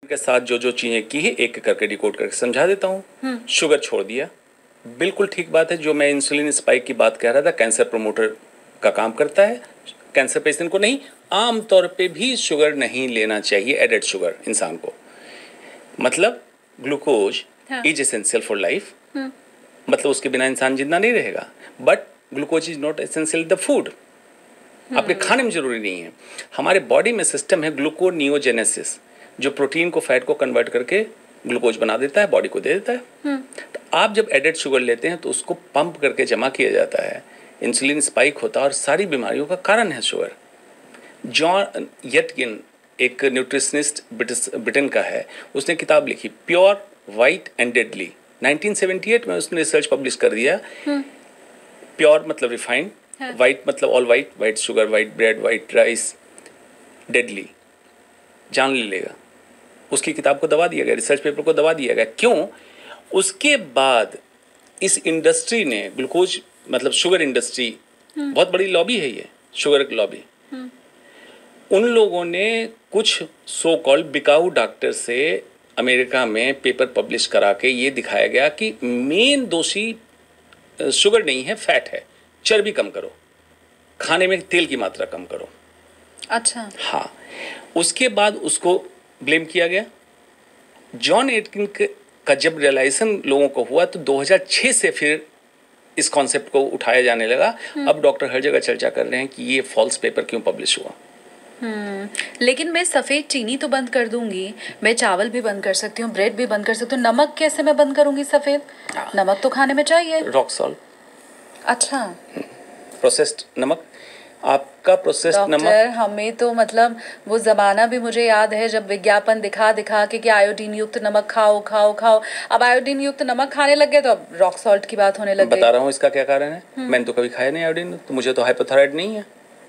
के साथ जो जो चीजें की है एक एक करके डिकोड करके समझा देता हूँ। शुगर छोड़ दिया, बिल्कुल ठीक बात है। जो मैं इंसुलिन स्पाइक की बात कह रहा था, कैंसर प्रमोटर का काम करता है। कैंसर पेशेंट को नहीं, आम तौर पे भी शुगर नहीं लेना चाहिए, एडेड शुगर इंसान को। मतलब glucose is essential for life, मतलब उसके बिना इंसान जिंदा नहीं रहेगा। But glucose is not essential the food, आपके खाने में जरूरी नहीं है। हमारे बॉडी में सिस्टम है ग्लूकोनियोजेनेसिस, जो प्रोटीन को फैट को कन्वर्ट करके ग्लूकोज बना देता है, बॉडी को दे देता है। तो आप जब एडेड शुगर लेते हैं तो उसको पंप करके जमा किया जाता है, इंसुलिन स्पाइक होता है और सारी बीमारियों का कारण है शुगर। जॉन येटकिन एक न्यूट्रिशनिस्ट ब्रिटेन का है, उसने किताब लिखी प्योर वाइट एंड डेडली, 1978 में उसने रिसर्च पब्लिश कर दिया। प्योर मतलब रिफाइंड, वाइट मतलब all white, white sugar, white bread, white rice, deadly जान ले लेगा। उसकी किताब को दबा दिया गया, रिसर्च पेपर को दबा दिया गया। क्यों? उसके बाद इस इंडस्ट्री ने, ग्लूकोज मतलब शुगर इंडस्ट्री, बहुत बड़ी लॉबी है ये, शुगर की लॉबी। उन लोगों ने कुछ सो कॉल्ड बिकाऊ डॉक्टर से अमेरिका में पेपर पब्लिश करा के ये दिखाया गया कि मेन दोषी शुगर नहीं है, फैट है। चर्बी कम करो, खाने में तेल की मात्रा कम करो। अच्छा। हाँ, उसके बाद उसको ब्लेम किया गया। जॉन एटकिन का जब रियलाइजेशन लोगों को हुआ तो 2006 से फिर इस कॉन्सेप्ट को उठाया जाने लगा। अब डॉक्टर हर जगह चर्चा कर रहे हैं कि ये फॉल्स पेपर क्यों पब्लिश हुआ। लेकिन मैं सफेद चीनी तो बंद कर दूंगी, मैं चावल भी बंद कर सकती हूँ, ब्रेड भी बंद कर सकती हूँ, नमक कैसे मैं बंद करूंगी? सफेद नमक तो खाने में चाहिए। Rock salt. अच्छा। प्रोसेस्ड नमक, आपका प्रोसेस्ड नमक। हमें तो मतलब वो जमाना भी मुझे याद है जब विज्ञापन दिखा दिखा के कि आयोडीन युक्त नमक खाओ खाओ खाओ। अब आयोडीन युक्त नमक खाने लग गए तो अब रॉक सॉल्ट की बात होने लग गई। बता रहा हूँ इसका क्या कारण है। मैंने तो कभी खाया नहीं आयोडीन, तो मुझे तो हाइपोथायराइड नहीं है।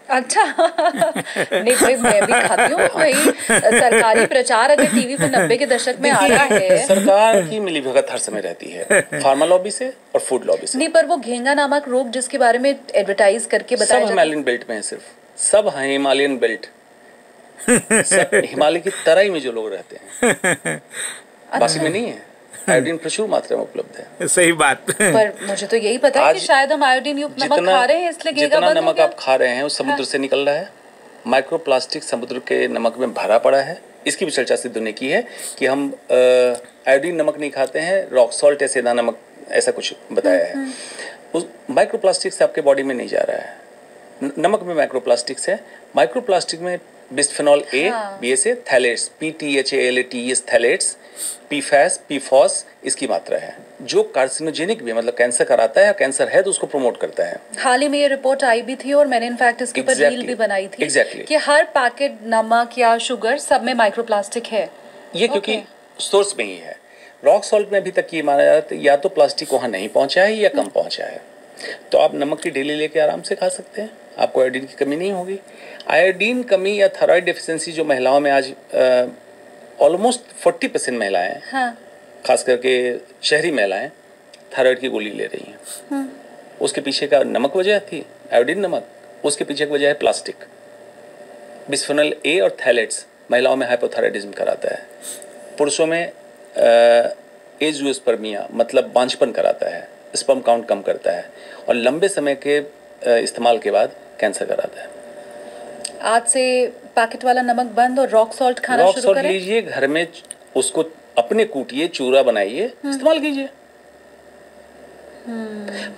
अच्छा। नहीं भाई, मैं भी खाती हूँ भाई। सरकारी प्रचार अगर टीवी पे 90 के दशक में आ रहा है, सरकार की मिलीभगत हर समय रहती है, फार्मा लॉबी से और फूड लॉबी से। नहीं, पर वो घेंगा नामक रोग जिसके बारे में एडवर्टाइज करके बताया सब हिमालयन बेल्ट में है, सिर्फ सब हिमालयन बेल्ट, सब हिमालय की तराई में जो लोग रहते हैं, बाकी में नहीं है। आयोडीन प्रचुर मात्रा में उपलब्ध है। सही बात। पर मुझे तो यही पता है कि शायद हम आयोडीन युक्त नमक खा रहे हैं इसलिए घेंगा बंद हो गया। जितना नमक आप खा रहे हैं वो समुद्र से निकल रहा है। माइक्रोप्लास्टिक समुद्र के नमक में भरा पड़ा है। इसकी भी चर्चा सिद्धू ने की है कि हम आयोडीन नमक नहीं खाते हैं, रॉक सॉल्ट या सेंधा नमक, ऐसा कुछ बताया है। उस माइक्रोप्लास्टिक से आपके बॉडी में नहीं जा रहा है। नमक में माइक्रोप्लास्टिक्स है। माइक्रोप्लास्टिक में bisphenol A, BSA, phthalates, PTHALATES, phthalates, PFAS, PFOS इसकी मात्रा है, जो कार्सिनोजेनिक भी, मतलब कैंसर कराता है, कैंसर है तो उसको प्रमोट करता है। हाल ही में ये रिपोर्ट आई भी थी और मैंने इनफैक्ट इसके ऊपर रील भी बनाई थी कि हर पैकेट नमक या शुगर सब में माइक्रोप्लास्टिक है। ये क्योंकि सोर्स में ही है। रॉक सॉल्ट में अभी तक ये माना जाता है या तो प्लास्टिक वहाँ नहीं पहुँचा है या कम पहुँचा है। तो आप नमक की डेली लेके आराम से खा सकते हैं, आपको आयोडीन की कमी नहीं होगी। आयोडीन कमी या थायराइड डेफिशिएंसी जो महिलाओं में आज ऑलमोस्ट 40% महिलाएं हैं, हाँ, खास करके शहरी महिलाएं थायराइड की गोली ले रही हैं। उसके पीछे का नमक वजह थी, आयोडीन नमक, उसके पीछे की वजह है प्लास्टिक। बिस्फेनॉल ए और थैलेट्स महिलाओं में हाइपोथायराइडिज्म कराता है। पुरुषों में एज़ोस्पर्मिया मतलब बांझपन कराता है, स्पर्म काउंट कम करता है और लंबे समय के इस्तेमाल के बाद कैंसर कराता है। आज से पैकेट वाला नमक बंद और रॉक सॉल्ट खाना शुरू करें। रॉक सॉल्ट लीजिए, घर में उसको अपने कूटिए, चूरा बनाइए, इस्तेमाल कीजिए।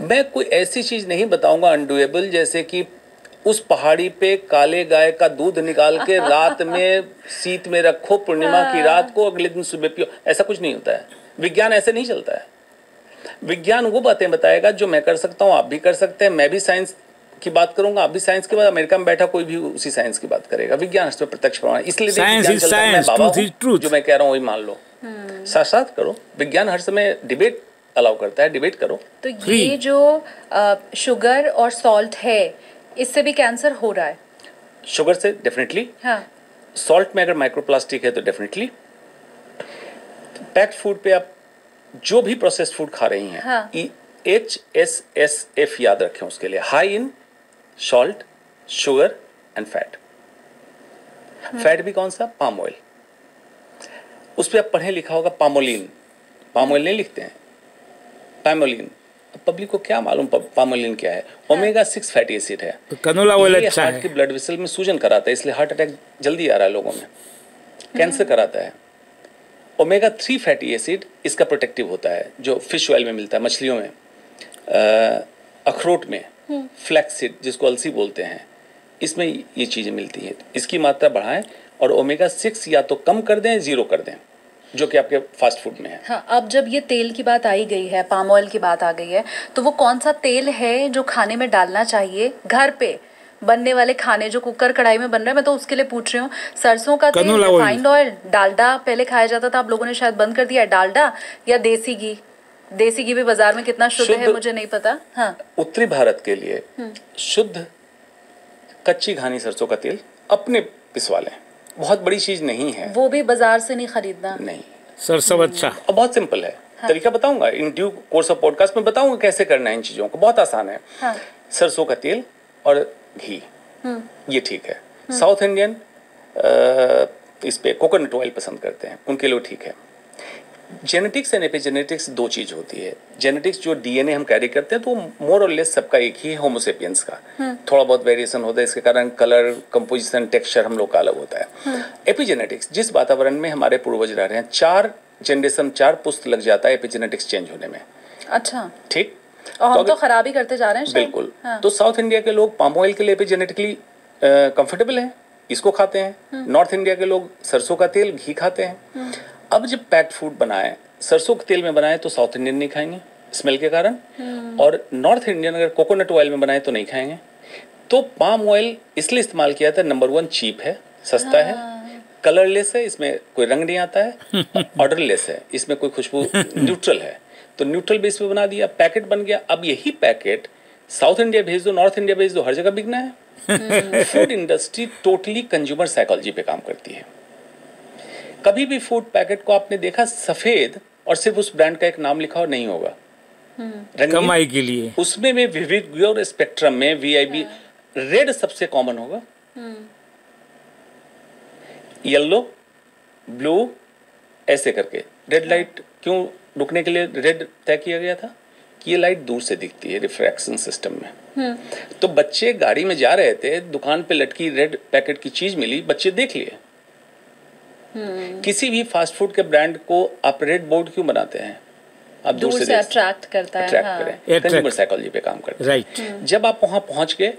मैं कोई ऐसी चीज नहीं बताऊंगा अनडुएबल, जैसे कि उस पहाड़ी पे काले गाय का दूध निकाल के रात में शीत में रखो, पूर्णिमा की रात को, अगले दिन सुबह पियो। ऐसा कुछ नहीं होता है। विज्ञान ऐसे नहीं चलता है। विज्ञान वो बातें बताएगा जो मैं कर सकता हूँ, आप भी कर सकते हैं। मैं भी साइंस की बात करूंगा, आप भी साइंस के बाद अमेरिका में बैठा कोई भी उसी साइंस की बात करेगा। विज्ञान इसमें प्रत्यक्ष प्रमाण, इसलिए जो मैं कह रहा हूँ वही मान लो, साथ साथ करो। विज्ञान हर समय डिबेट अलाउ करता है, डिबेट करो। तो ये जो शुगर और सॉल्ट है, इससे भी कैंसर हो रहा है? शुगर से डेफिनेटली, हाँ। सॉल्ट में अगर माइक्रोप्लास्टिक है तो डेफिनेटली। पैक्ड फूड पे आप जो भी प्रोसेस्ड फूड खा रही हैं, हाँ। HSSF याद रखें उसके लिए, high in salt, sugar and fat. Fat भी कौन सा? Palm oil. उस पर आप पढ़े लिखा होगा पामोलिन, पामोलिन नहीं लिखते हैं, पामोलिन। पब्लिक को क्या मालूम पामोलिन क्या है? ओमेगा 6 फैटी एसिड है। तो कनोला ऑयल ये अच्छा हार्ट है। के ब्लड वेसल में सूजन कराता है, इसलिए हार्ट अटैक जल्दी आ रहा है लोगों में, कैंसर कराता है। ओमेगा 3 फैटी एसिड इसका प्रोटेक्टिव होता है, जो फिश ऑयल में मिलता है, मछलियों में, अखरोट में, फ्लैक्सीड जिसको अलसी बोलते हैं, इसमें ये चीज़ें मिलती हैं। इसकी मात्रा बढ़ाएं और ओमेगा 6 या तो कम कर दें, जीरो कर दें, जो कि आपके फास्ट फूड में है। हाँ, अब जब ये तेल की बात आई गई है, पाम ऑयल की बात आ गई है, तो वो कौन सा तेल है जो खाने में डालना चाहिए? घर पे बनने वाले खाने जो कुकर कढ़ाई में बन रहे हैं, मैं तो उसके लिए पूछ रही हूँ। सरसों का तेल, canola oil. Refined oil, Dalda पहले खाया जाता था, आप लोगों ने शायद बंद कर दिया है, डालडा या देसी घी? देसी घी भी बाजार में कितना शुद्ध है मुझे नहीं पता। हाँ, उत्तरी भारत के लिए शुद्ध कच्ची घानी सरसों का तेल अपने पिसवा लें, बहुत बड़ी चीज नहीं है। वो भी बाजार से नहीं खरीदना। नहीं, सरसों अच्छा। और बहुत सिंपल है। तरीका बताऊंगा in due course of podcast में, बताऊंगा कैसे करना है इन चीजों को, बहुत आसान है। हाँ। सरसों का तेल और घी, ये ठीक है। साउथ इंडियन इस पे कोकोनट ऑयल पसंद करते हैं, उनके लिए ठीक है। जेनेटिक्स एंड एपिजेनेटिक्स दो चीज होती है। जेनेटिक्स जो डीएनए हम कैरी करते हैं तो मोर और लेस सबका एक ही है, होमोसेपियंस का। थोड़ा बहुत वेरिएशन होता है, इसके कारण कलर, कंपोजिशन, टेक्सचर हम लोग का अलग होता है। एपिजेनेटिक्स, जिस वातावरण में हमारे पूर्वज रह रहे हैं, 4 जनरेशन, 4 पुश्त लग जाता है एपिजेनेटिक्स चेंज होने में। अच्छा, ठीक, और हम तो खराब ही करते जा रहे हैं शायद। बिल्कुल। तो साउथ इंडिया के लोग पाम ऑयल के लिए एपिजेनेटिकली कंफर्टेबल हैं, इसको खाते हैं। नॉर्थ इंडिया के लोग सरसों का तेल, घी खाते हैं। अब जब पैक्ड फूड बनाए, सरसों के तेल में बनाए तो साउथ इंडियन नहीं खाएंगे स्मेल के कारण, और नॉर्थ इंडियन अगर कोकोनट ऑयल में बनाए तो नहीं खाएंगे। तो पाम ऑयल इसलिए इस्तेमाल किया था, नंबर 1 चीप है, सस्ता है, कलरलेस है, इसमें कोई रंग नहीं आता है, ऑर्डरलेस है, इसमें कोई खुशबू, न्यूट्रल है। तो न्यूट्रल बेस पे बना दिया, पैकेट बन गया। अब यही पैकेट साउथ इंडिया भेज दो, नॉर्थ इंडिया भेज दो, हर जगह बिकना है। Food industry totally consumer psychology पे काम करती है। कभी भी फूड पैकेट को आपने देखा सफेद और सिर्फ उस ब्रांड का एक नाम लिखा और नहीं होगा, कमाई के लिए। उसमें में विविध और स्पेक्ट्रम में वीआईबी रेड सबसे कॉमन होगा, येलो, ब्लू, ऐसे करके। रेड लाइट क्यों रुकने के लिए रेड तय किया गया था कि ये लाइट दूर से दिखती है रिफ्रैक्शन सिस्टम में। तो बच्चे गाड़ी में जा रहे थे, दुकान पे लटकी रेड पैकेट की चीज मिली, बच्चे देख लिए। किसी भी फास्ट फूड के ब्रांड को आप रेड बोर्ड क्यों बनाते हैं? आप दूर से अट्रैक्ट करता है, अट्रैक्ट हाँ। करें, कंज्यूमर साइकोलॉजी पे काम करते हैं। राइट। जब आप वहां पहुंच गए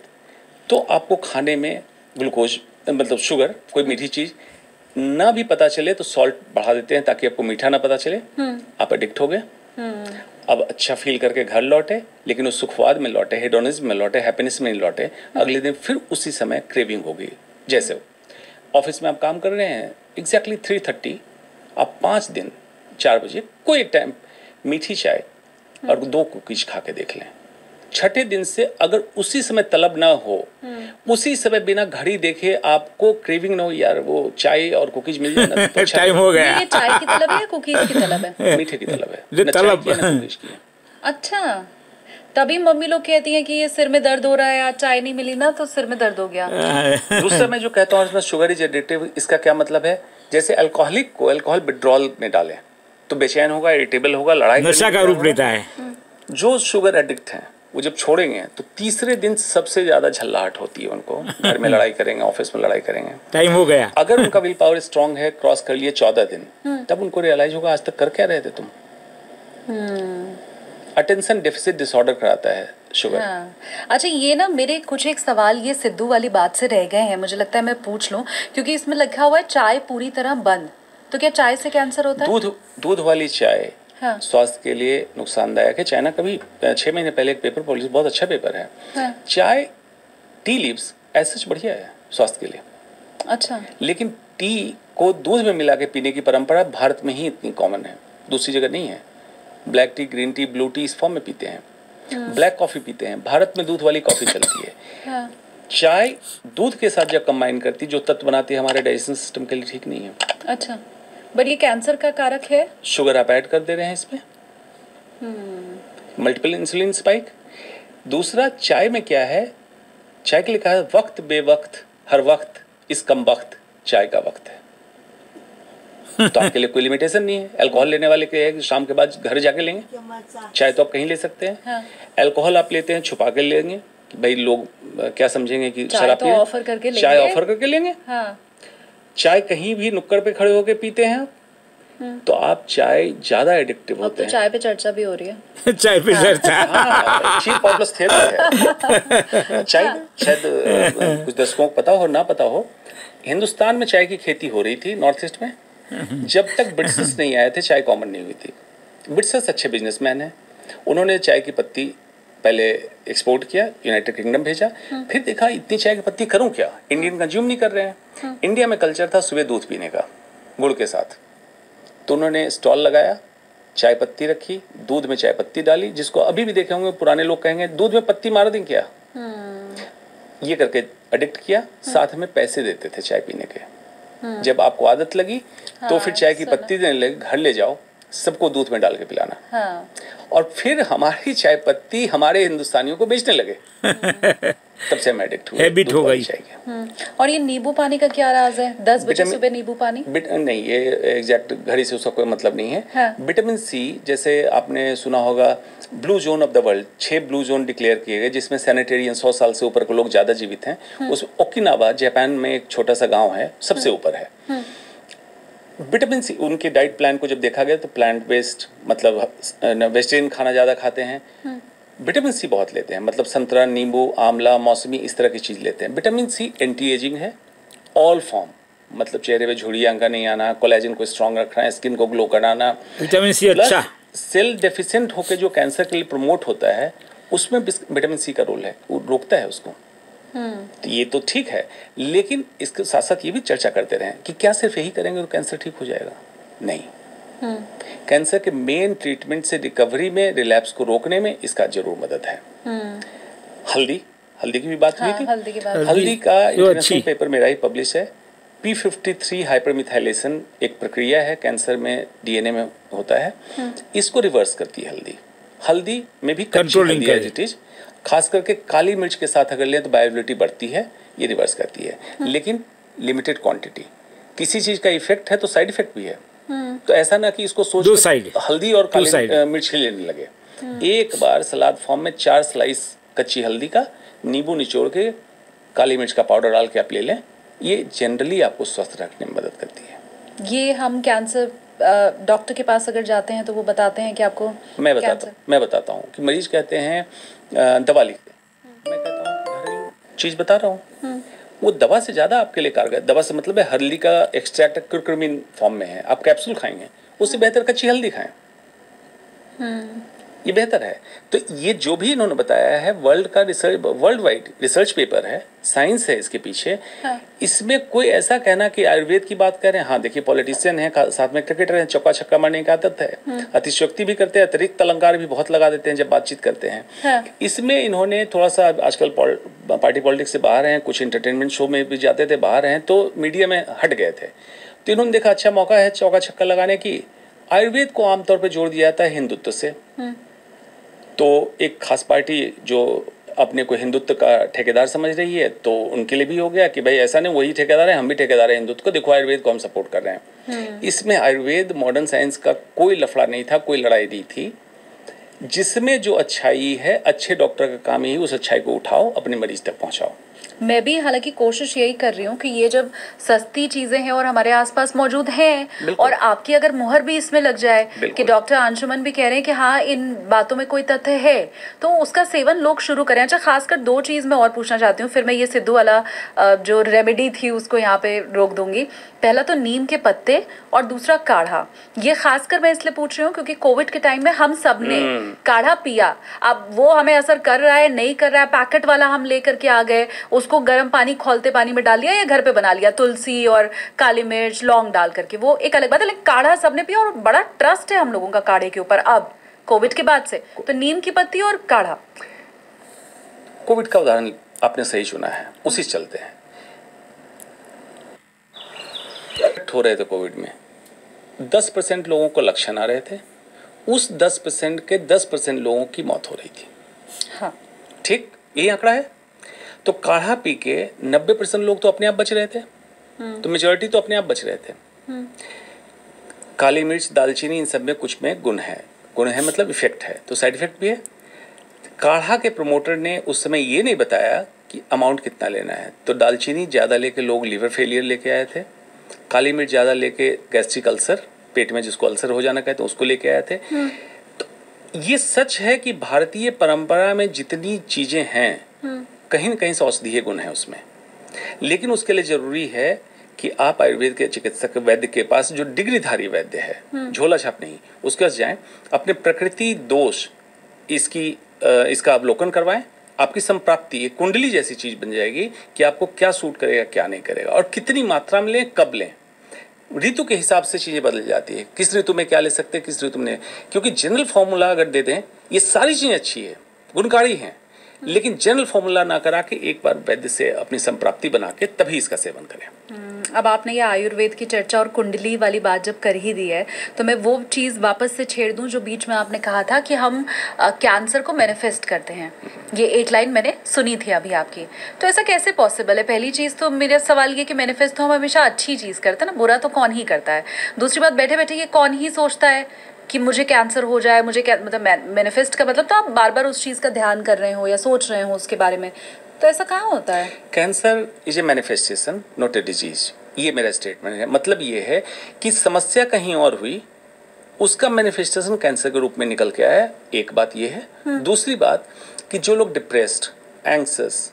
तो आपको खाने में ग्लूकोज, मतलब शुगर, कोई मीठी चीज ना भी पता चले तो सॉल्ट बढ़ा देते हैं ताकि आपको मीठा ना पता चले। आप एडिक्ट हो गए। अब अच्छा फील करके घर लौटे, लेकिन उस सुखवाद में लौटे, हेडोनिज्म में लौटे, हैप्पीनेस में लौटे। अगले दिन फिर उसी समय क्रेविंग होगी। जैसे ऑफिस में आप काम कर रहे हैं, एग्जैक्टली 3:30, आप 5 दिन 4 बजे कोई एक टाइम मीठी चाय और 2 कुकीज खा के देख लें। छठे दिन से अगर उसी समय तलब ना हो, उसी समय बिना घड़ी देखे आपको क्रेविंग ना हो, यार वो चाय और कुकीज मिल जाए ना तो टाइम हो गया। ये चाय की तलब है या कुकीज की तलब है? मीठे की तलब है, जो ना चाय तलब। की है, ना कुकीज की है। अच्छा, तभी मम्मी लोग कहती हैं कि ये सिर में दर्द हो रहा है, आज चाय नहीं मिली ना तो सिर में दर्द हो गया। दूसरा मैं जो कहता हूँ इसमें शुगर इज एडिक्टिव, इसका क्या मतलब है? जैसे अल्कोहलिक को अल्कोहल विड्रॉल में डालें तो बेचैन होगा, इरिटेबल होगा, लड़ाई नशा का रूप लेता है। जो शुगर एडिक्ट हैं वो जब छोड़ेंगे तो तीसरे दिन सबसे ज्यादा झल्लाहट होती है उनको। घर में लड़ाई करेंगे, ऑफिस में लड़ाई करेंगे। टाइम हो गया। अगर उनका विल पावर स्ट्रांग है, क्रॉस कर लिए 14 दिन, तब उनको रियलाइज होगा आज तक कर क्या रहे थे तुम। अटेंशन डेफिसिट डिसऑर्डर कराता है शुगर। हाँ। अच्छा, ये ना मेरे कुछ एक सवाल ये सिद्धू वाली बात से रह गए हैं, मुझे लगता है मैं पूछ लूं, क्योंकि इसमें लिखा हुआ है चाय पूरी तरह बंद। तो क्या चाय से कैंसर होता है? दूध वाली चाय हाँ। स्वास्थ्य के लिए नुकसानदायक है। चाइना कभी 6 महीने पहले एक पेपर पब्लिश, बहुत अच्छा पेपर है। हाँ। चाय, टी लीव्स ऐसा बढ़िया है स्वास्थ्य के लिए। अच्छा। लेकिन टी को दूध में मिला के पीने की परंपरा भारत में ही इतनी कॉमन है, दूसरी जगह नहीं है। Black T, green tea, blue T इस फॉर्म में पीते हैं। ब्लैक कॉफी पीते हैं, भारत में दूध वाली कॉफी चलती है। हाँ। चाय दूध के साथ जब कंबाइन करती, जो तत्व बनाती है हमारे डाइजेशन सिस्टम के लिए ठीक नहीं है। अच्छा, बट ये कैंसर का कारक है। शुगर आप ऐड कर दे रहे हैं इसमें, मल्टीपल इंसुलिन स्पाइक। दूसरा, चाय में क्या है, चाय के लिए कहा है वक्त बेवक्त हर वक्त इस कम वक्त चाय का वक्त है। तो आपके लिए कोई लिमिटेशन नहीं है। अल्कोहल लेने वाले के है कि शाम के बाद घर जाके लेंगे, चाय तो आप कहीं ले सकते हैं। हाँ। अल्कोहल आप लेते हैं छुपा के लेंगे कि भाई लोग क्या समझेंगे कि चाय शराब तो पिए, ऑफर करके लेंगे। चाय ऑफर करके लेंगे। हाँ। चाय कहीं भी नुक्कड़ पे खड़े होके पीते हैं आप, तो आप चाय ज्यादा एडिक्टिव अब होते तो हैं। चाय पे चर्चा भी हो रही है। चाय पे चर्चा। चीप पॉपुलर थेरेपी है चाय। शायद कुछ दर्शकों को पता हो ना पता हो, हिंदुस्तान में चाय की खेती हो रही थी नॉर्थ ईस्ट में। जब तक ब्रिटिशर्स नहीं आए थे चाय कॉमन नहीं हुई थी। ब्रिटिशर्स अच्छे बिजनेसमैन हैं, उन्होंने चाय की पत्ती पहले एक्सपोर्ट किया, यूनाइटेड किंगडम भेजा, फिर देखा इतनी चाय की पत्ती करूं क्या, इंडियन कंज्यूम नहीं कर रहे हैं। इंडिया में कल्चर था सुबह दूध पीने का गुड़ के साथ, तो उन्होंने स्टॉल लगाया, चाय पत्ती रखी, दूध में चाय पत्ती डाली, जिसको अभी भी देखे होंगे पुराने लोग कहेंगे दूध में पत्ती मार दें क्या। ये करके एडिक्ट किया, साथ में पैसे देते थे चाय पीने के। जब आपको आदत लगी तो फिर चाय की पत्ती देने लगे, घर ले जाओ, सबको दूध में डाल के पिलाना। हाँ। और फिर हमारी चाय पत्ती हमारे हिंदुस्तानियों को बेचने लगे। तब से हम एडिक्ट हुए, हैबिट हो गई। और ये नींबू पानी का क्या राज है? 10 बजे सुबह नींबू पानी? नहीं, ये एग्जैक्ट घड़ी से उसका कोई मतलब नहीं है। हाँ। विटामिन सी, जैसे आपने सुना होगा blue zone of the world, 6 blue zone declare किए गए जिसमें सैनिटेरियन 100 साल से ऊपर के लोग ज्यादा जीवित हैं। उस ओकिनावा जापान में एक छोटा सा गांव है, सबसे ऊपर है। विटामिन सी, उनके डाइट प्लान को जब देखा गया तो प्लांट बेस्ड, मतलब वेजिटेरियन खाना ज़्यादा खाते हैं। विटामिन सी बहुत लेते हैं, मतलब संतरा, नींबू, आंवला, मौसमी, इस तरह की चीज़ लेते हैं। विटामिन सी एंटी एजिंग है, ऑल फॉर्म, मतलब चेहरे पे झुर्रियाँ का नहीं आना, कोलेजन को स्ट्रॉन्ग रखना, स्किन को ग्लो कराना। विटामिन सी अच्छा। सेल डेफिशिएंट होकर जो कैंसर के लिए प्रमोट होता है उसमें विटामिन सी का रोल है, वो रोकता है उसको। तो ये तो ठीक है, लेकिन इसके साथ साथ ये भी चर्चा करते रहें कि क्या सिर्फ यही करेंगे तो कैंसर ठीक हो जाएगा? नहीं। कैंसर के मेन ट्रीटमेंट से रिकवरी में, रिलैप्स को रोकने में इसका जरूर मदद है। हल्दी की भी बात हुई थी। हल्दी की बात। हल्दी का इंटरनेशनल पेपर मेरा ही पब्लिश है। P53 हाइपरमिथाइलेशन एक प्रक्रिया है, कैंसर में डीएनए में होता है, इसको रिवर्स करती है हल्दी। हल्दी में भी कच्ची हल्दी है एज इट इज, खास करके काली मिर्च के साथ अगर लें तो बायोबिलिटी बढ़ती है, ये रिवर्स करती है, लेकिन लिमिटेड क्वांटिटी। किसी चीज का इफेक्ट है तो साइड इफेक्ट भी है। तो ऐसा ना कि इसको सोच हल्दी और काली मिर्च ही लेने लगे। एक बार सलाद फॉर्म में 4 स्लाइस कच्ची हल्दी का नींबू निचोड़ के काली मिर्च का पाउडर डाल के आप ले लें, ये जनरली आपको स्वस्थ रखने में मदद करती है। ये हम कैंसर डॉक्टर के पास अगर जाते हैं तो वो बताते हैं कि आपको मैं बताता हूँ कि मरीज कहते हैं दवा लिख दे, मैं कहता हूँ घरेलू चीज बता रहा हूँ, वो दवा से ज्यादा आपके लिए कारगर। दवा से मतलब है हल्दी का एक्सट्रैक्ट कुरकुमिन फॉर्म में है, आप कैप्सूल खाएंगे, उससे बेहतर कच्ची हल्दी खाएं, ये बेहतर है। तो ये जो भी इन्होंने बताया है वर्ल्ड का research, world wide research paper है, साइंस है इसके पीछे। हाँ। इसमें कोई ऐसा कहना कि आयुर्वेद की बात करें, हाँ देखिए पॉलिटिशियन है, साथ में क्रिकेटर हैं, चौका छक्का मारने की आदत है, अतिशयोक्ति भी करते हैं, अतिरिक्त अलंकार भी बहुत लगा देते हैं जब बातचीत करते हैं। हाँ। इसमें इन्होंने थोड़ा सा, आजकल पार्टी पॉलिटिक्स से बाहर हैं, कुछ इंटरटेनमेंट शो में भी जाते थे, बाहर हैं, तो मीडिया में हट गए थे। तो इन्होंने देखा अच्छा मौका है चौका छक्का लगाने की। आयुर्वेद को आमतौर पर जोड़ दिया जाता है हिंदुत्व से। तो एक खास पार्टी जो अपने को हिंदुत्व का ठेकेदार समझ रही है, तो उनके लिए भी हो गया कि भाई ऐसा नहीं वही ठेकेदार है, हम भी ठेकेदार हैं हिंदुत्व को, देखो आयुर्वेद को हम सपोर्ट कर रहे हैं। इसमें आयुर्वेद मॉडर्न साइंस का कोई लफड़ा नहीं था, कोई लड़ाई नहीं थी। जिसमें जो अच्छाई है, अच्छे डॉक्टर का काम ही उस अच्छाई को उठाओ, अपने मरीज तक पहुंचाओ। मैं भी हालांकि कोशिश यही कर रही हूँ कि ये जब सस्ती चीजें हैं और हमारे आसपास मौजूद हैं, और आपकी अगर मुहर भी इसमें लग जाए कि डॉक्टर अंशुमन भी कह रहे हैं कि हाँ इन बातों में कोई तथ्य है, तो उसका सेवन लोग शुरू करें। अच्छा, खासकर 2 चीज़ मैं और पूछना चाहती हूँ, फिर मैं ये सिद्धू वाला जो रेमेडी थी उसको यहाँ पे रोक दूंगी। पहला तो नीम के पत्ते और दूसरा काढ़ा। ये खासकर मैं इसलिए पूछ रही हूँ क्योंकि कोविड के टाइम में हम सब ने काढ़ा पिया। अब वो हमें असर कर रहा है नहीं कर रहा है, पैकेट वाला हम लेकर के आ गए, उसको गर्म पानी खौलते पानी में डाल लिया या घर पे बना लिया, तुलसी और काली मिर्च लौंग डाल करके, वो एक अलग बात है। लेकिन काढ़ा सबने पिया और बड़ा ट्रस्ट है हम लोगों का काढ़े के ऊपर अब कोविड के बाद से। तो नीम की पत्ती और काढ़ा। कोविड का उदाहरण आपने सही चुना है, उसी से चलते हैं। हो रहे थे कोविड में 10% लोगों को लक्षण आ रहे थे, उस 10% के 10% लोगों की मौत हो रही थी। हाँ। ठीक, ये आंकड़ा है। तो काढ़ा पी के 90% लोग तो अपने आप बच रहे थे, तो मेजॉरिटी तो अपने आप बच रहे थे। काली मिर्च, दालचीनी, इन सब में कुछ में गुण है मतलब इफेक्ट है, तो साइड इफेक्ट भी है। काढ़ा के प्रमोटर ने उस समय ये नहीं बताया कि अमाउंट कितना लेना है, तो दालचीनी ज़्यादा लेके लोग लीवर फेलियर लेके आए थे, काली मिर्च ज़्यादा लेके गैस्ट्रिक अल्सर, पेट में जिसको अल्सर हो जाना कहते हैं उसको लेके आए थे। तो ये सच है कि भारतीय परंपरा में जितनी चीज़ें हैं कहीं न कहीं से औषधीय गुण है उसमें, लेकिन उसके लिए ज़रूरी है कि आप आयुर्वेद के चिकित्सक वैद्य के पास, जो डिग्रीधारी वैद्य है, झोला छाप नहीं, उसके पास जाएं, अपने प्रकृति दोष इसका अवलोकन करवाएं। आपकी संप्राप्ति एक कुंडली जैसी चीज बन जाएगी कि आपको क्या सूट करेगा क्या नहीं करेगा, और कितनी मात्रा में लें, कब लें। ऋतु के हिसाब से चीजें बदल जाती है, किस ऋतु में क्या ले सकते हैं, किस ऋतु में नहीं। क्योंकि जनरल फॉर्मूला अगर दे दें, ये सारी चीजें अच्छी है, गुणकारी हैं, लेकिन जनरल फॉर्मूला ना करा के एक बार वैद्य से अपनी संप्राप्ति बना के तभी इसका सेवन करें। अब आपने ये आयुर्वेद की चर्चा और कुंडली वाली बात जब कर ही दी है, तो मैं वो चीज़ वापस से छेड़ दूं जो बीच में आपने कहा था कि हम कैंसर को मैनिफेस्ट करते हैं। ये एक लाइन मैंने सुनी थी अभी आपकी, तो ऐसा कैसे पॉसिबल है? पहली चीज़ तो मेरा सवाल ये कि मैनिफेस्ट तो हम हमेशा अच्छी चीज़ करते हैं ना, बुरा तो कौन ही करता है। दूसरी बात, बैठे बैठे ये कौन ही सोचता है कि मुझे कैंसर हो जाए, मुझे क्या मतलब मैनिफेस्ट का मतलब तो आप बार बार उस चीज़ का ध्यान कर रहे हो या सोच रहे हो उसके बारे में, तो ऐसा कहाँ होता है? Cancer is a manifestation not a disease, ये मेरा स्टेटमेंट है। मतलब ये है कि समस्या कहीं और हुई, उसका मैनिफेस्टेशन कैंसर के रूप में निकल के आया, एक बात ये है। दूसरी बात कि जो लोग डिप्रेस्ड, एंक्सस,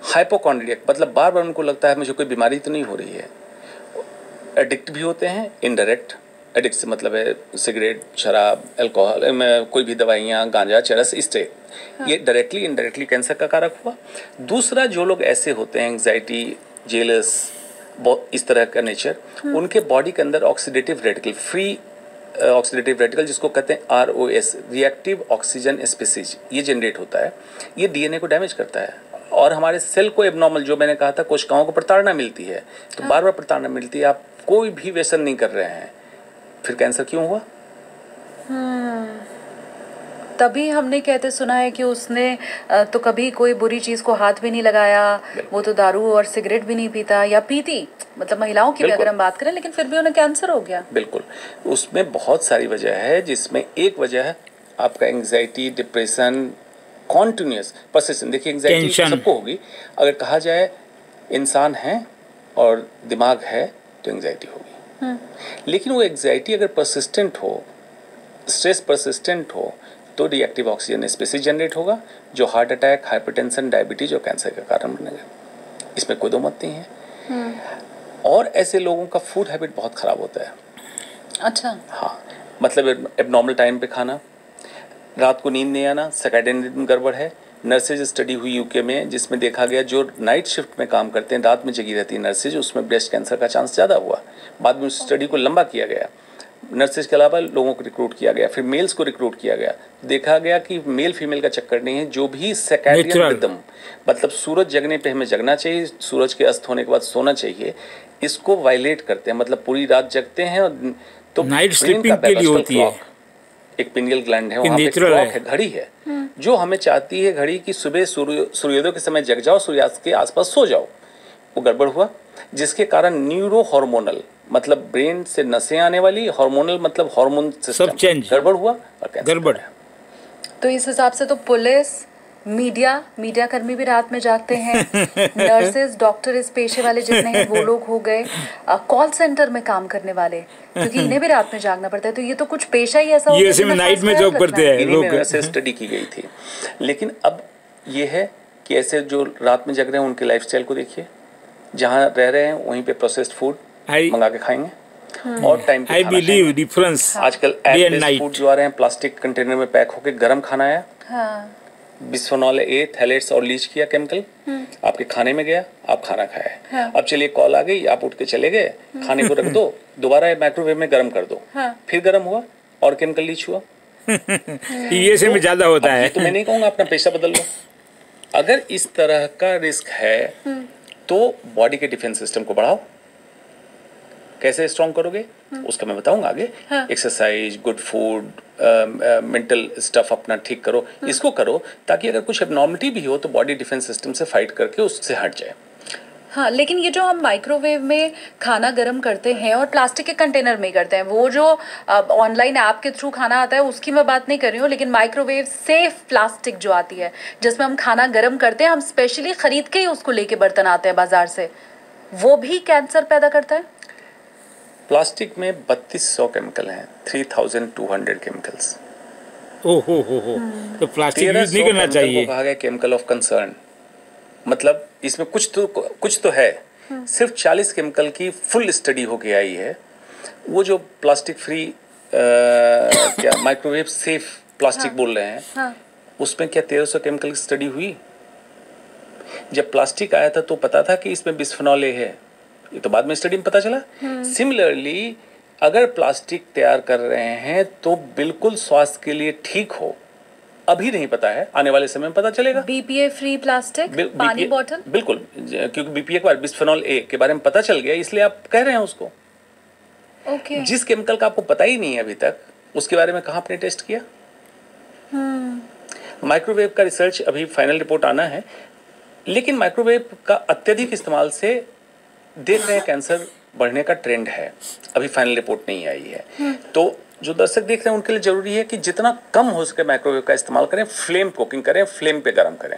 हाइपोकॉन्ड्रियक, मतलब बार बार उनको लगता है मुझे कोई बीमारी तो नहीं हो रही है, एडिक्ट भी होते हैं, इनडायरेक्ट एडिक्ट से मतलब है सिगरेट, शराब, अल्कोहल, कोई भी दवाइयाँ, गांजा, चरस, इस टाइप, ये डायरेक्टली इनडायरेक्टली कैंसर का कारक हुआ। दूसरा, जो लोग ऐसे होते हैं एंग्जाइटी, जेलस, इस तरह का नेचर, उनके बॉडी के अंदर oxidative radical, free oxidative radical जिसको कहते हैं ROS, रिएक्टिव ऑक्सीजन स्पीसीज, ये जनरेट होता है। ये DNA को डैमेज करता है और हमारे सेल को एबनॉर्मल, जो मैंने कहा था कोशिकाओं को प्रताड़ना मिलती है, तो बार बार प्रताड़ना मिलती है। आप कोई भी व्यसन नहीं कर रहे हैं, फिर कैंसर क्यों हुआ? तभी हमने कहते सुना है कि उसने तो कभी कोई बुरी चीज़ को हाथ भी नहीं लगाया, वो तो दारू और सिगरेट भी नहीं पीता या पीती, मतलब महिलाओं की भी अगर हम बात करें, लेकिन फिर भी उन्हें कैंसर हो गया। बिल्कुल, उसमें बहुत सारी वजह है, जिसमें एक वजह है आपका एंग्जाइटी, डिप्रेशन, कॉन्टिन्यूस परसिस्टेंट। देखिए एंग्जाइटी सबको होगी, अगर कहा जाए इंसान है और दिमाग है तो एंग्जाइटी होगी, लेकिन वो एंग्जाइटी अगर परसिस्टेंट हो, स्ट्रेस परसिस्टेंट हो, तो रिएक्टिव ऑक्सीजन स्पीसीज जनरेट होगा, जो हार्ट अटैक, हाइपरटेंशन, डायबिटीज और कैंसर का कारण बनेगा। इसमें कोई दो मत नहीं है। और ऐसे लोगों का फूड हैबिट बहुत ख़राब होता है। अच्छा। हाँ, मतलब एबनॉर्मल टाइम पे खाना, रात को नींद नहीं आना, सर्कैडियन रिदम गड़बड़ है। नर्सेज स्टडी हुई UK में, जिसमें देखा गया जो नाइट शिफ्ट में काम करते हैं, रात में जगी रहती है नर्सेज, उसमें ब्रेस्ट कैंसर का चांस ज़्यादा हुआ। बाद में उस स्टडी को लंबा किया गया, नर्सेज के अलावा लोगों को रिक्रूट किया गया, फिर मेल्स को रिक्रूट किया गया। देखा गया कि मेल फीमेल का चक्कर नहीं है, जो भी सर्कैडियन रिदम, मतलब सूरज जगने पे हमें जगना चाहिए, सूरज के अस्त होने के बाद सोना चाहिए, इसको वायलेट करते हैं, मतलब पूरी रात जगते हैं। तो नाइट स्लीपिंग के लिए होती है, एक पिनियल ग्लैंड है, वहाँ पे क्लॉक है, घड़ी है, जो हमें चाहती है घड़ी की सुबह सूर्योदय के समय जग जाओ, सूर्यास्त के आसपास सो जाओ। वो गड़बड़ हुआ, जिसके कारण न्यूरो हार्मोनल, मतलब ब्रेन से नसें आने वाली, हार्मोनल मतलब हार्मोन सिस्टम गड़बड़ हुआ और कैंसर गड़बड़। तो इस हिसाब से तो पुलिस, मीडिया कर्मी भी रात में जागते हैं, नर्सेज, डॉक्टर, इस पेशे वाले जितने हैं वो लोग हो गए, कॉल सेंटर में काम करने वाले, क्योंकि इन्हें भी रात में जागना पड़ता है। तो ये तो कुछ पेशा ही ऐसा हो गया कि नाइट में जॉब करते हैं लोग। ऐसे स्टडी की गई थी, लेकिन अब ये है कि ऐसे जो रात में जग रहे हैं उनके लाइफस्टाइल को देखिए, जहाँ रह रहे हैं वहीं पे प्रोसेस्ड फूड मंगा के खाएंगे और टाइम पे खाना डिफरेंस। आजकल एग फूड जो आ रहे हैं प्लास्टिक कंटेनर में पैक होके गर्म खाना आया, बिस्फेनॉल A, थैलेट्स और लीच किया केमिकल आपके खाने में गया, आप खाना खाए। अब चलिए कॉल आ गई, आप उठ के चले गए, खाने को रख दो, दोबारा माइक्रोवेव में गर्म कर दो, फिर गर्म हुआ और केमिकल लीच हुआ। ये से में ज्यादा होता है। तो मैं नहीं कहूँगा अपना पेशा बदल लो। अगर इस तरह का रिस्क है तो बॉडी के डिफेंस सिस्टम को बढ़ाओ। कैसे स्ट्रॉन्ग करोगे उसका मैं बताऊंगा आगे। Exercise, good food, mental stuff अपना ठीक करो, इसको करो ताकि अगर कुछ एबनॉर्मलिटी भी हो तो बॉडी डिफेंस सिस्टम से फाइट करके उससे हट जाए। हाँ, लेकिन ये जो हम माइक्रोवेव में खाना गर्म करते हैं और प्लास्टिक के कंटेनर में करते हैं, वो जो ऑनलाइन ऐप के थ्रू खाना आता है उसकी मैं बात नहीं कर रही हूँ, लेकिन माइक्रोवेव सेफ प्लास्टिक जो आती है जिसमें हम खाना गर्म करते हैं, हम स्पेशली खरीद के ही उसको लेके बर्तन आते हैं बाजार से, वो भी कैंसर पैदा करता है। प्लास्टिक में 3200 केमिकल हैं, 3200 केमिकल्स। ओहो हो। तो प्लास्टिक यूज नहीं करना चाहिए। कहा गया केमिकल ऑफ कंसर्न, मतलब इसमें कुछ तो है। सिर्फ 40 केमिकल की फुल स्टडी होके आई है। वो जो प्लास्टिक फ्री क्या माइक्रोवेव सेफ प्लास्टिक बोल रहे हैं, हाँ। उसमें क्या 1300 केमिकल की स्टडी हुई? जब प्लास्टिक आया था तो पता था कि इसमें बिस्फेनॉल ए है, ये तो बाद में स्टडी में पता चला। सिमिलरली अगर प्लास्टिक तैयार कर रहे हैं तो बिल्कुल स्वास्थ्य के लिए ठीक हो, अभी नहीं पता है, आने वाले समय में पता चलेगा। बीपीए फ्री प्लास्टिक पानी बॉटल, बिल्कुल, क्योंकि बीपीए के बाद बिस्फेनॉल ए के बारे में पता चल गया, इसलिए आप कह रहे हैं उसको। ओके। जिस केमिकल का आपको पता ही नहीं है अभी तक, उसके बारे में कहाँ आपने टेस्ट किया? माइक्रोवेव का रिसर्च अभी फाइनल रिपोर्ट आना है, लेकिन माइक्रोवेव का अत्यधिक इस्तेमाल से देख रहे हैं कैंसर बढ़ने का ट्रेंड है। अभी फाइनल रिपोर्ट नहीं आई है, तो जो दर्शक देख रहे हैं उनके लिए जरूरी है कि जितना कम हो सके माइक्रोवेव का इस्तेमाल करें, फ्लेम कुकिंग करें, फ्लेम पे गर्म करें।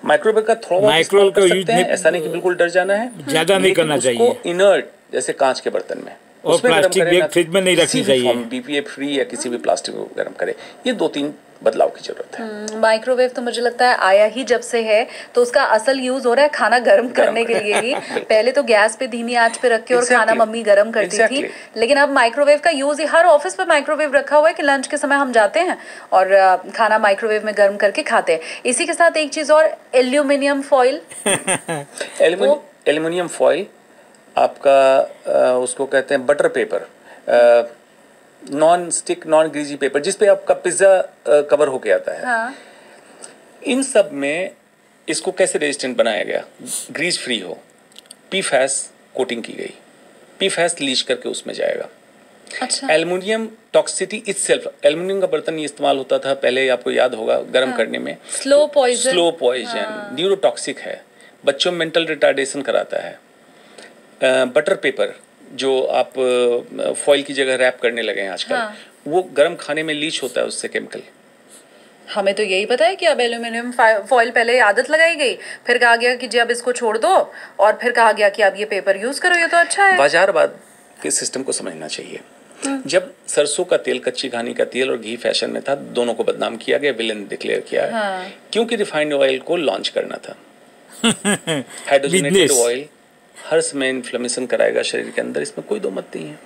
माइक्रोवेव का थोड़ा बहुत इस्तेमाल कर सकते हैं, ऐसा नहीं कि बिल्कुल डर जाना है, ज्यादा नहीं करना चाहिए। उसको इनर्ट जैसे कांच के बर्तन में, और प्लास्टिक बैग फ्रिज में नहीं रखनी चाहिए। बीपीए फ्री या किसी भी प्लास्टिक को गर्म करें, ये 2-3 बदलाव की जरूरत है। माइक्रोवेव तो मुझे लगता है आया ही जब से है, तो उसका असल यूज हो रहा है खाना गर्म करने के लिए ही। पहले तो गैस पे धीमी आंच पे रख के और खाना मम्मी गर्म करती थी, लेकिन अब माइक्रोवेव का यूज ही हर ऑफिस पे माइक्रोवेव रखा हुआ है कि लंच के समय हम जाते हैं और खाना माइक्रोवेव में गर्म करके खाते हैं। इसी के साथ एक चीज और, एल्यूमिनियम फॉइल। एल्यूमिनियम फॉइल आपका उसको कहते हैं butter paper, non stick non greasy paper, जिसपे आपका पिज्जा कवर होके आता है। हाँ। इन सब में इसको कैसे रेजिस्टेंट बनाया गया? ग्रीज फ्री हो, पीफैस कोटिंग की गई, पीफैस लीच करके उसमें जाएगा। अच्छा। एल्युमिनियम टॉक्सिसिटी इटसेल्फ, एल्युमिनियम का बर्तन ये इस्तेमाल होता था पहले, आपको याद होगा, गर्म करने में। स्लो पॉइजन, न्यूरोटॉक्सिक है, बच्चों में मेंटल रिटार्डेशन कराता है। बटर पेपर जो आप फॉइल की जगह रैप करने लगे हैं आजकल, वो गर्म खाने में लीच होता है उससे केमिकल। हमें तो यही पता है कि अब एल्यूमिनियम फॉइल पहले आदत लगाई गई, फिर कहा गया कि जी अब इसको छोड़ दो, और फिर कहा गया कि अब ये पेपर यूज करो, ये तो अच्छा है। बाजारवाद के सिस्टम को समझना चाहिए। जब सरसों का तेल, कच्ची घानी का तेल और घी फैशन में था, दोनों को बदनाम किया गया, विलेन डिक्लेयर किया है, क्योंकि रिफाइंड ऑयल को लॉन्च करना था। हाइड्रोजनेटेड ऑयल हर समय इन्फ्लेमेशन कराएगा शरीर के अंदर, इसमें कोई दो मत नहीं है।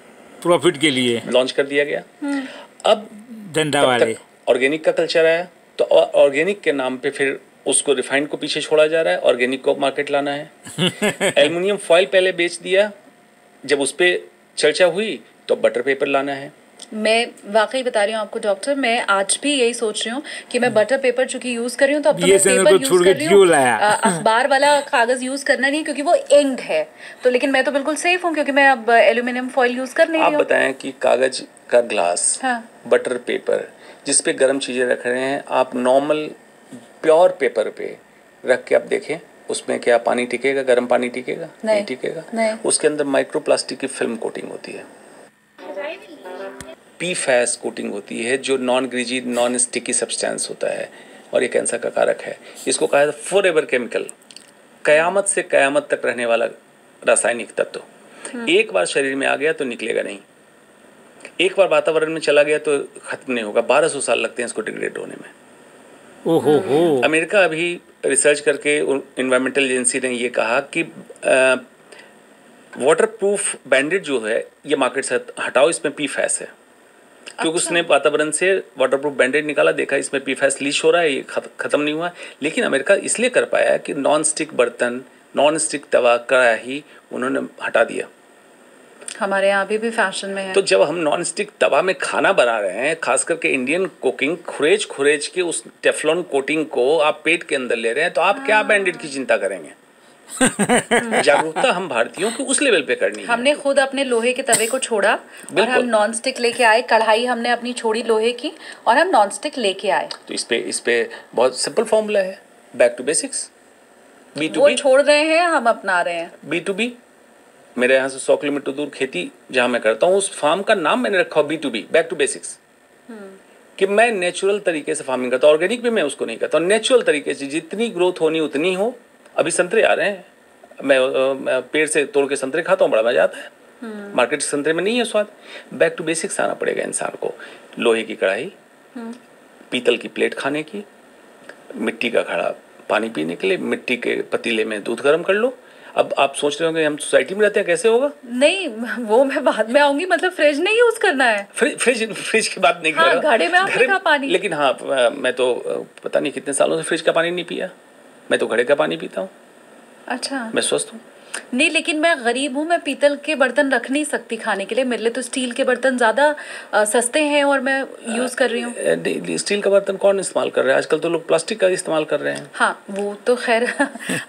प्रॉफिट के लिए लॉन्च कर दिया गया। अब धंधा वाले ऑर्गेनिक का कल्चर आया, तो ऑर्गेनिक के नाम पे फिर उसको रिफाइंड को पीछे छोड़ा जा रहा है, ऑर्गेनिक को मार्केट लाना है। एल्युमिनियम फॉइल पहले बेच दिया, जब उस पर चर्चा हुई तो बटर पेपर लाना है। मैं वाकई बता रही हूँ आपको डॉक्टर, मैं आज भी यही सोच रही हूँ कि मैं बटर पेपर चूंकि यूज कर रही हूँ, तो अब तो मैं पेपर यूज कर रही हूँ, अखबार वाला कागज यूज करना नहीं, क्योंकि वो इंक्ड है। तो लेकिन मैं तो बिल्कुल सेफ हूँ, क्योंकि मैं अब एल्यूमिनियम फॉइल यूज कर नहीं रही हूँ। आप बताएं कि कागज का ग्लास, बटर पेपर जिसपे गर्म चीजें रख रहे हैं, आप नॉर्मल प्योर पेपर पे रख के आप देखें, उसमें क्या पानी टिकेगा? गर्म पानी टिकेगा? नहीं टिकेगा। उसके अंदर माइक्रोप्लास्टिक की फिल्म कोटिंग होती है, पीफैस कोटिंग होती है, जो non greasy non sticky substance होता है, और ये कैंसर का कारक है। इसको कहा जाता है फॉरएवर केमिकल, कयामत से कयामत तक रहने वाला रासायनिक तत्व। एक बार शरीर में आ गया तो निकलेगा नहीं, एक बार वातावरण में चला गया तो खत्म नहीं होगा। 1200 साल लगते हैं इसको डिग्रेड होने में। ओहो। अमेरिका अभी रिसर्च करके एनवायरमेंटल एजेंसी ने ये कहा कि वाटरप्रूफ बैंडेड जो है ये मार्केट से हटाओ, इसमें पीफैस है। क्योंकि उसने वातावरण से वाटरप्रूफ बैंडेड निकाला, देखा इसमें पीफैस लीच हो रहा है, ये खत्म नहीं हुआ। लेकिन अमेरिका इसलिए कर पाया कि नॉन स्टिक बर्तन, नॉन स्टिक तवा, कढ़ाई उन्होंने हटा दिया। हमारे यहाँ अभी भी फैशन में है। तो जब हम नॉन स्टिक तवा में खाना बना रहे हैं, खास करके इंडियन कुकिंग, खुरेज के उस टेफ्लॉन कोटिंग को आप पेट के अंदर ले रहे हैं, तो आप क्या बैंडेड की चिंता करेंगे? जागरूकता हम भारतीयों को उस लेवल पे करनी है। हमने खुद अपने लोहे के तवे को छोड़ा और हम नॉन स्टिक लेके आए, कढ़ाई हमने अपनी छोड़ी लोहे की और हम नॉन स्टिक लेके आए। तो इस पे बहुत सिंपल फॉर्मूला है, बैक टू बेसिक्स। वो छोड़ रहे हैं, हम अपना रहे हैं। B2B, मेरे यहाँ से 100 किलोमीटर दूर खेती जहाँ मैं करता हूँ, उस फार्म का नाम मैंने रखा हो B2B, बैक टू बेसिक्स, कि मैं नेचुरल तरीके से फार्मिंग करता हूँ। ऑर्गेनिक भी मैं उसको नहीं करता हूँ, नेचुरल तरीके से जितनी ग्रोथ होनी उतनी हो। अभी संतरे आ रहे हैं, मैं पेड़ से तोड़ के संतरे खाता हूँ, बड़ा मजा आता है। मार्केट संतरे में नहीं है स्वाद। बैक टू बेसिक्स आना पड़ेगा इंसान को। लोहे की कढ़ाई, पीतल की प्लेट खाने की, मिट्टी का घड़ा पानी पीने के लिए, मिट्टी के पतीले में दूध गर्म कर लो। अब आप सोच रहे होंगे हम सोसाइटी में रहते हैं, कैसे होगा? नहीं, वो मैं बाद में आऊंगी। मतलब फ्रिज नहीं यूज करना है। फ्रिज की बात नहीं कर रहा। घड़े में आपने कहा पानी। लेकिन हाँ, मैं तो पता नहीं कितने सालों से फ्रिज का पानी नहीं पिया। मैं तो घड़े का पानी पीता हूँ। अच्छा, मैं स्वस्थ हूँ। नहीं, लेकिन मैं गरीब हूँ, मैं पीतल के बर्तन रख नहीं सकती खाने के लिए। मेरे लिए तो स्टील के बर्तन ज़्यादा सस्ते हैं और मैं यूज़ कर रही हूँ। स्टील का बर्तन कौन इस्तेमाल कर रहा है आजकल? तो लोग प्लास्टिक का इस्तेमाल कर रहे हैं। हाँ, वो तो खैर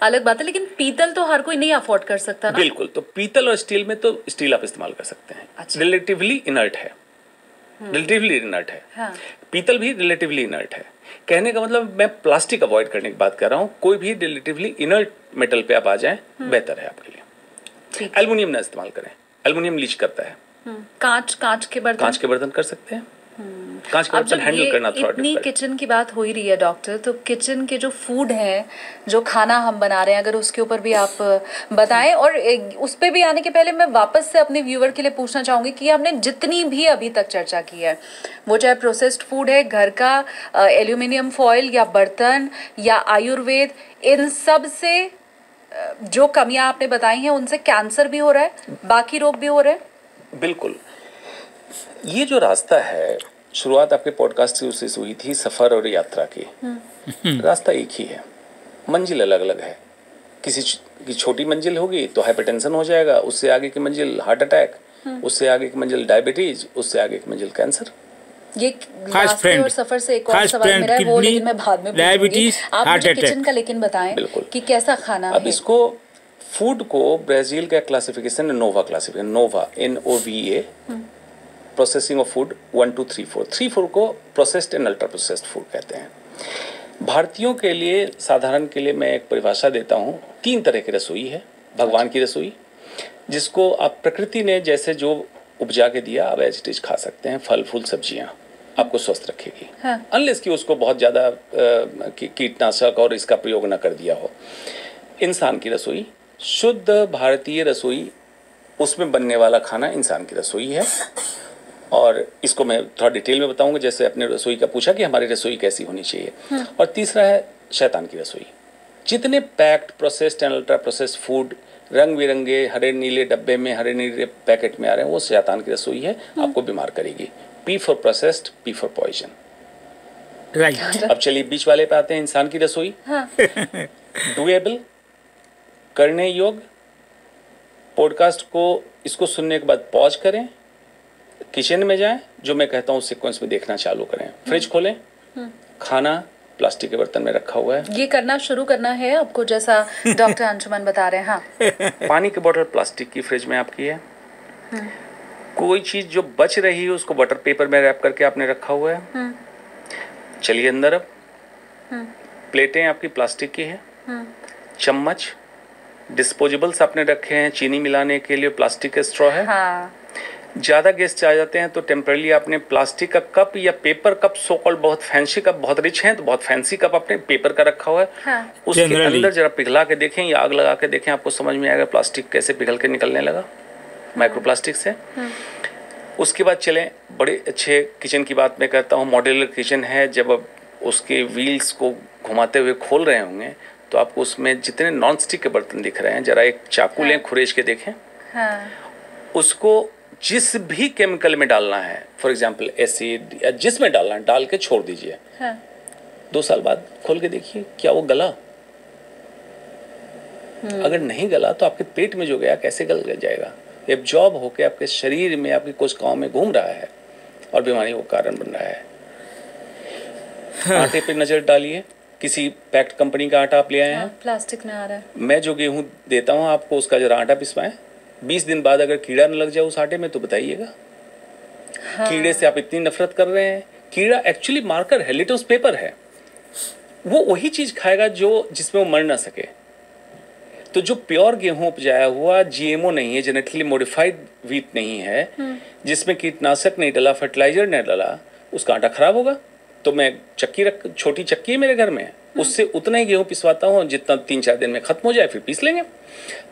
अलग बात है, लेकिन पीतल तो हर कोई नहीं अफोर्ड कर सकता ना। बिल्कुल, तो पीतल और स्टील में तो स्टील आप इस्तेमाल कर सकते हैं। अच्छा। रिलेटिवली इनर्ट है, रिलेटिवली इनर्ट है। हाँ। पीतल भी रिलेटिवली इनर्ट है। कहने का मतलब मैं प्लास्टिक अवॉइड करने की बात कर रहा हूँ। कोई भी रिलेटिवली इनर्ट मेटल पे आप आ जाएं, बेहतर है आपके लिए। ठीक। एल्युमिनियम ना इस्तेमाल करें, एल्युमिनियम लीच करता है। कांच के बर्तन कर सकते हैं। कांच के बर्तन हैंडल करना थोड़ा इतनी किचन की बात हो ही रही है डॉक्टर, तो किचन के जो फूड है, जो खाना हम बना रहे हैं, अगर उसके ऊपर भी आप बताएं। और उस पे भी आने के पहले मैं वापस से अपने व्यूअर के लिए पूछना चाहूँगी कि हमने जितनी भी अभी तक चर्चा की है, वो चाहे प्रोसेस्ड फूड है, घर का एल्यूमिनियम फॉयल या बर्तन या आयुर्वेद, इन सब से जो कमियां आपने बताई हैं, उनसे कैंसर भी हो रहा है, बाकी रोग भी हो रहे हैं। बिल्कुल। ये जो रास्ता है, शुरुआत आपके पॉडकास्ट की उससे हुई थी, सफर और यात्रा की। रास्ता एक ही है, मंजिल अलग अलग है। किसी की छोटी मंजिल होगी तो हाइपरटेंशन हो जाएगा, उससे आगे की मंजिल हार्ट अटैक, उससे आगे की मंजिल डायबिटीज, उससे आगे की मंजिल कैंसर। ये रास्ते और सफर से एक और सवाल मेरा है, वो लेकिन मैं बाद में पूछूंगी। आप मुझे किचन का लेकिन बताएं कि कैसा खाना है। अब इसको फूड को ब्राजील का क्लासिफिकेशन है, NOVA classification, NOVA NOVA, processing of food 1 2 3 4। 3 4 को processed and ultra processed food कहते हैं। भारतीयों के लिए, साधारण के लिए मैं एक परिभाषा देता हूँ। 3 तरह की रसोई है। भगवान की रसोई, जिसको आप प्रकृति ने जैसे जो उपजा के दिया, आप एज इट इज खा सकते हैं। फल फूल सब्जियाँ आपको स्वस्थ रखेगी, अनलेस कि उसको बहुत ज़्यादा कीटनाशक और इसका प्रयोग न कर दिया हो। इंसान की रसोई, शुद्ध भारतीय रसोई, उसमें बनने वाला खाना इंसान की रसोई है। और इसको मैं थोड़ा डिटेल में बताऊंगा, जैसे अपने रसोई का पूछा कि हमारी रसोई कैसी होनी चाहिए। और तीसरा है शैतान की रसोई। जितने packed, processed and ultra processed food रंग बिरंगे हरे नीले डब्बे में, हरे नीले पैकेट में आ रहे हैं, वो शैतान की रसोई है, आपको बीमार करेगी। P for processed, P for poison. Right. अब चलिए बीच वाले पे आते हैं, इंसान की रसोई। डुएबल, करने योग्य। पॉडकास्ट को इसको सुनने के बाद पॉज करें, किचन में जाएं, जो मैं कहता हूँ सीक्वेंस में देखना चालू करें। फ्रिज खोलें, खाना प्लास्टिक के बर्तन में रखा हुआ है, ये करना शुरू करना है आपको, जैसा डॉक्टर अंशुमन बता रहे हैं। हाँ। पानी की बोतल प्लास्टिक की फ्रिज में आपकी है। कोई चीज जो बच रही है उसको बटर पेपर में रैप करके आपने रखा हुआ है। चलिए अंदर। अब प्लेटें आपकी प्लास्टिक की है। चम्मच, डिस्पोजेबल्स आपने रखे हैं, चीनी मिलाने के लिए प्लास्टिक का स्ट्रॉ है। हाँ। ज़्यादा गेस्ट आ जाते हैं तो टेम्परली आपने प्लास्टिक का कप या पेपर कप, सो कॉल्ड बहुत फैंसी कप, बहुत रिच हैं तो बहुत फैंसी कप आपने पेपर का रखा हुआ है। हाँ। उसके अंदर जरा पिघला के देखें या आग लगा के देखें, आपको समझ में आएगा प्लास्टिक कैसे पिघल के निकलने लगा, माइक्रोप्लास्टिक से। उसके बाद चलें बड़े अच्छे किचन की बात मैं करता हूँ। मॉड्यूलर किचन है, जब अब उसके व्हील्स को घुमाते हुए खोल रहे होंगे तो आपको उसमें जितने नॉन स्टिक के बर्तन दिख रहे हैं, जरा एक चाकू लें, खुरेज के देखें। उसको जिस भी केमिकल में डालना है, फॉर एग्जांपल एसिड या जिसमें डालना है, डाल के छोड़ दीजिए। 2 साल बाद खोल के देखिए क्या वो गला। अगर नहीं गला तो आपके पेट में जो गया कैसे गल जाएगा, एब्जॉर्ब होकर आपके शरीर में, आपकी कोशिकाओं में घूम रहा है और बीमारी का कारण बन रहा है। आटे पे नजर डालिए, किसी पैक्ड कंपनी का आटा आप ले आए हैं, प्लास्टिक में आ रहा है। मैं जो गेहूं देता हूं आपको, उसका जरा आटा पिसवाएं। 20 दिन बाद अगर कीड़ा न लग जाए उस आटे में तो बताइएगा। कीड़े से आप इतनी नफरत कर रहे हैं। कीड़ा एक्चुअली मार्कर है, लिटमस पेपर है। वो वही चीज खाएगा जो जिसमें वो मर ना सके। तो जो प्योर गेहूं उपजाया हुआ, जीएमओ नहीं है, जेनेटिकली मॉडिफाइड व्हीट नहीं है, जिसमें कीटनाशक नहीं डला, फर्टिलाइजर नहीं डला, उसका आटा खराब होगा। तो मैं छोटी चक्की है मेरे घर में, उससे उतना ही गेहूं पिसवाता हूँ जितना 3-4 दिन में खत्म हो जाए, फिर पीस लेंगे।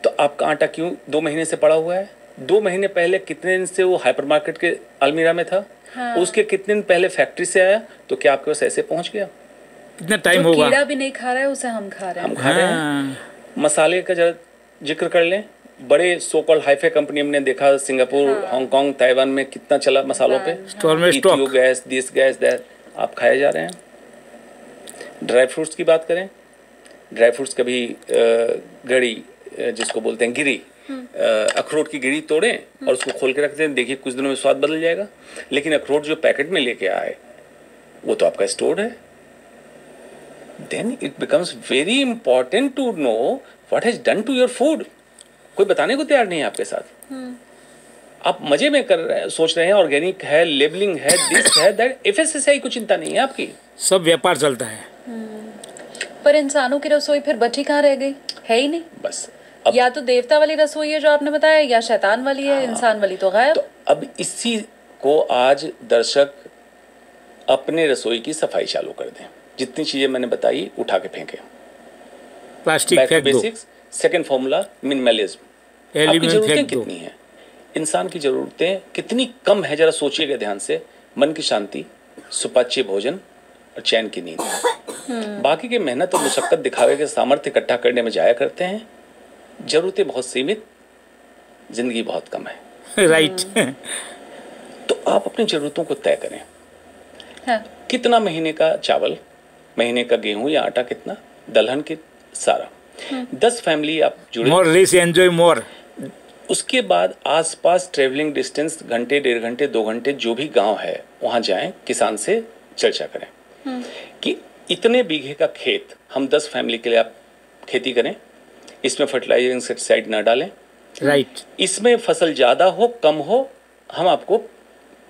तो आपका आटा क्यों 2 महीने से पड़ा हुआ है? 2 महीने पहले कितने दिन से वो हाइपरमार्केट के अलमीरा में था? उसके कितने दिन पहले फैक्ट्री से आया? तो क्या आपके पास ऐसे पहुंच गया? कितना टाइम होगा? कीड़ा भी नहीं खा रहा है उसे हम खा रहे हैं। मसाले का जरा जिक्र कर लें। बड़े सो कॉल्ड हाईफाई कंपनी हमने देखा, सिंगापुर, हांगकांग, ताइवान में कितना चला मसालों पे, ETO gas, this gas, that, आप खाए जा रहे हैं। ड्राई फ्रूट्स की बात करें, ड्राई फ्रूट्स कभी गड़ी, जिसको बोलते हैं गिरी, अखरोट की गिरी तोड़ें और उसको खोल के रख दें, देखिए कुछ दिनों में स्वाद बदल जाएगा। लेकिन अखरोट जो पैकेट में लेके आए वो तो आपका स्टोर्ड है। Then it becomes very important to know what has done to your food. कोई बताने को तैयार नहीं है आपके साथ। आप मजे में कर रहे हैं, सोच रहे हैं ऑर्गेनिक है, लेबलिंग है, दिस है, दैट। FSSAI को चिंता नहीं है आपकी, सब व्यापार चलता है। पर इंसानों की रसोई फिर बची कहाँ रह गई? है ही नहीं। बस या तो देवता वाली रसोई है जो आपने बताया, या शैतान वाली है, इंसान वाली तो गायब। तो अब इसी को आज दर्शक अपने रसोई की सफाई चालू कर दें। जितनी चीजें मैंने बताई उठा के फेंकें, प्लास्टिक फेंक दो। बेसिक्स। Second formula minimalism. आपकी जरूरतें कितनी हैं? इंसान की जरूरतें कितनी कम है, जरा सोचिएगा ध्यान से। मन की शांति, सुपाच्य भोजन और चैन की नींद। बाकी के मेहनत और मुशक्कत दिखावे के सामर्थ्य इकट्ठा करने में जाया करते हैं। जरूरतें बहुत सीमित, जिंदगी बहुत कम है। राइट। तो आप अपनी जरूरतों को तय करें। हाँ। कितना महीने का चावल, महीने का गेहूं या आटा, कितना दलहन की, सारा। 10 फैमिली आप जुड़े। मोर लेस एंजॉय मोर। उसके बाद आसपास ट्रेवलिंग डिस्टेंस घंटे, 1.5 घंटे, 2 घंटे जो भी गांव है वहां जाएं, किसान से चर्चा करें कि इतने बीघे का खेत हम 10 फैमिली के लिए आप खेती करें, इसमें फर्टिलाइजर इंसेक्टिसाइड ना डालें, राइट। इसमें फसल ज्यादा हो कम हो हम आपको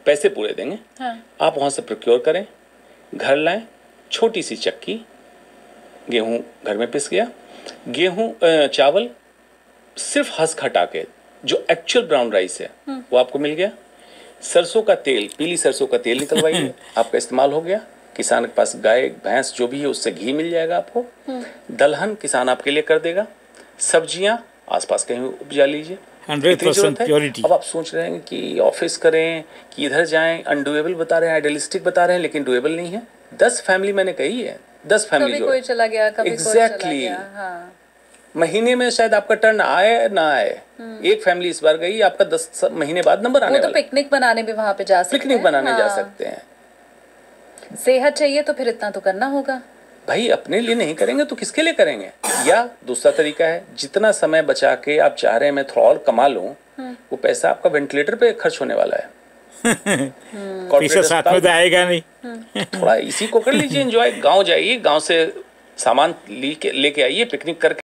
पैसे पूरे देंगे। आप वहां से प्रोक्योर करें, घर लाएं, छोटी सी चक्की, गेहूं घर में पिस गया, चावल सिर्फ हस्क हटा के, जो एक्चुअल ब्राउन राइस है वो आपको मिल गया। सरसों का तेल, पीली सरसों का तेल निकलवाइए, आपका इस्तेमाल हो गया। किसान के पास गाय भैंस जो भी है उससे घी मिल जाएगा आपको। दलहन किसान आपके लिए कर देगा। सब्जियां आसपास कहीं उपजा लीजिए। 100% प्योरिटी। अब आप सोच रहे हैं कि ऑफिस करें कि इधर जाएं, अनडुएबल बता रहे हैं, आइडियलिस्टिक बता रहे हैं, लेकिन डुएबल नहीं है। 10 फैमिली मैंने कही है, 10 फैमिली कभी जो कोई चला गया, कभी कोई चला गया। हाँ। महीने में शायद आपका टर्न आए ना आए। एक फैमिली इस बार गई, आपका 10 महीने बाद नंबर आने वाला। वो तो पिकनिक बनाने भी वहां पे जा सकते हैं। पिकनिक बनाने जा सकते हैं। सेहत चाहिए तो फिर इतना तो करना होगा भाई। अपने लिए नहीं करेंगे तो किसके लिए करेंगे? या दूसरा तरीका है, जितना समय बचा के आप चाह रहे हैं मैं थोड़ा और कमा लूं, वो पैसा आपका वेंटिलेटर पे खर्च होने वाला है। पैसा साथ में तो आएगा नहीं। थोड़ा इसी को कर लीजिए एंजॉय। गांव जाइए, गांव से सामान लेके आइए, पिकनिक करके